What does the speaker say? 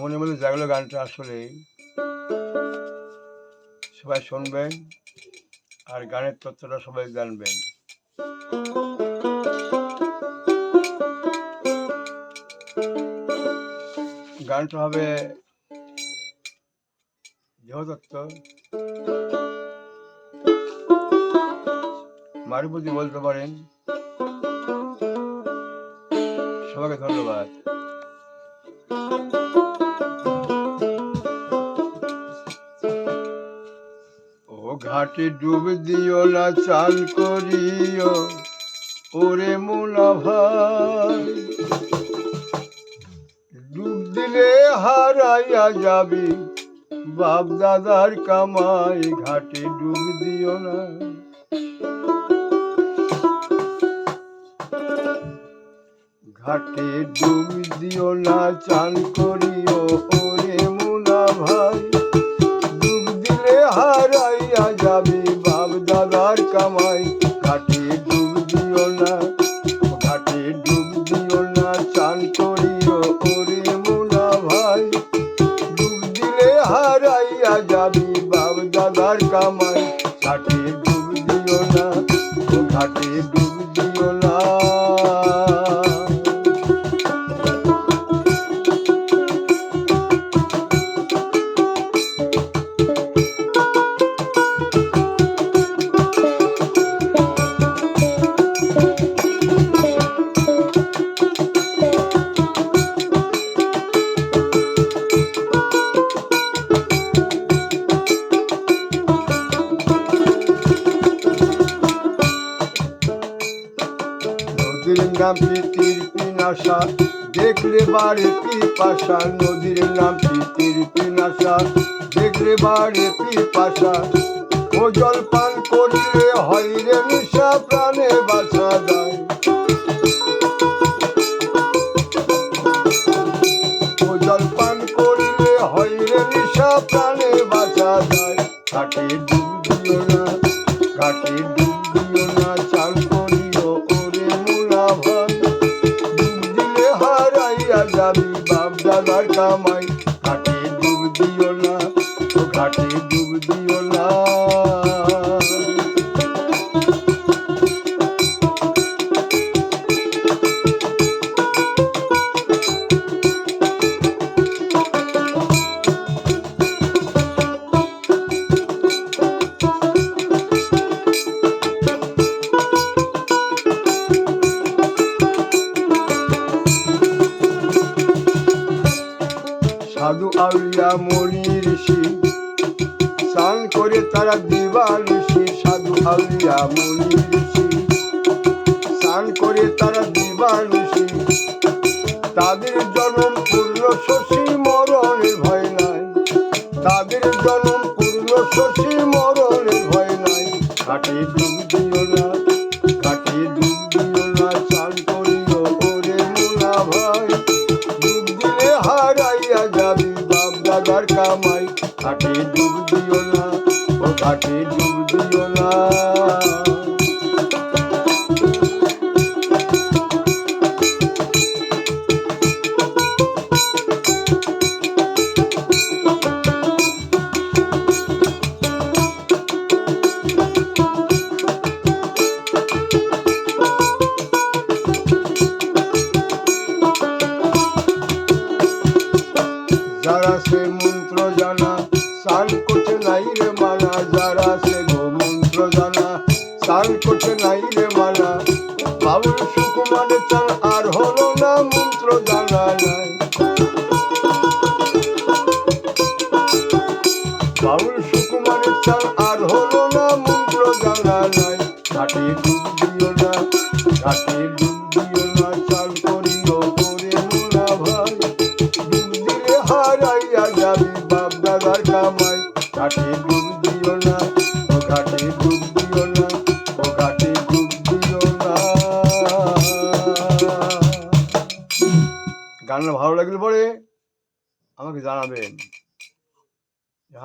মনে মনে জাগলো গানটা আসলে সবাই শুনবেন আর গানের তথ্যটা সবাই জানবেন। গানটা হবে দেহতত্ত্ব, মারুপতি বলতে পারেন। সবাইকে ধন্যবাদ। ও ঘাটে ডুব দিও না চাল করিও ওরে মোলা ভাই, ডুব দিলে হারাইয়া যাবি বাপ দাদার কামাই। ঘাটে ডুব দিও না, ঘাটে ডুব দিও না চান করিও ওরে মোলা ভাই, ডুব দিলে হারাইয়া যাবি বাপ দাদার কামাই। ঘাটে ডুব দিও না, ঘাটে ডুব দিও না চান করিও ওরে মোলা ভাই, ডুব দিলে হারাইয়া যাবি বাপ দাদার কামাই। ঘাটে ডুব দিও না, ঘাটে ডুব দিও না। নদীর নাম প্রীতির পিনাসা, দেখলে বাড়ে পিপাসা। নদীর নাম প্রীতির পিনাসা, দেখলে বাড়ে পিপাসা। ও জল পান করিলে হয় রে নিশা, প্রাণে বাঁচা যায়। ও জল পান করিলে হয় রে নিশা, প্রাণে বাঁচা যায়। ঘাটে ডুব দিও না, ঘাটে ডুব দিও না চান করিও ওরে মোলা ভাই, ডুব দিলে হারাইয়া যাবি বাপ দাদার কামাই। ঘাটে ডুব দিও না, ঘাটে ডুব দিও না। সাধু আউলিয়া মনি ঋষি স্নান করে তারা দিবানিশি। সাধু আউলিয়া মনি ঋষি স্নান করে তারা দিবানিশি। তাদের জন্ম পূর্ণ শশী, মরণের ভয় নাই। তাদের জন্ম পূর্ণ শশী, মরণের ভয় নাই। ঘাটে ডুব দিও না, ঘাটে ডুব দিও না চান করিও ওরে মোলা ভাই, ডুব দিলে হারাইয়া যাবি বাপ দাদার কামাই। ঘাটে ডুব দিও না, ও ঘাটে ডুব দিও না। যারা সে মন্ত্র জানা স্নান করছে নাই রে মানা। যারা সে গো মন্ত্র জানা স্নান করছে নাই রে মানা। বাবুল সুকুমারের চান আর হলো না, মন্ত্র জানা নাই। বাবুল সুকুমারের চান আর হলো না, মন্ত্র জানা নাই। ঘাটে ডুব দিও না, ঘাটে ডুব দিও না চান করিও ওরে মোলা ভাই, ডুব দিলে হারাইয়া যাবি বাপ দাদার কামাই। ঘাটে ডুব দিও না, ও ঘাটে ডুব দিও না, ও ঘাটে ডুব দিও না। গানটা ভালো লাগলে পরে আমাকে জানাবেন।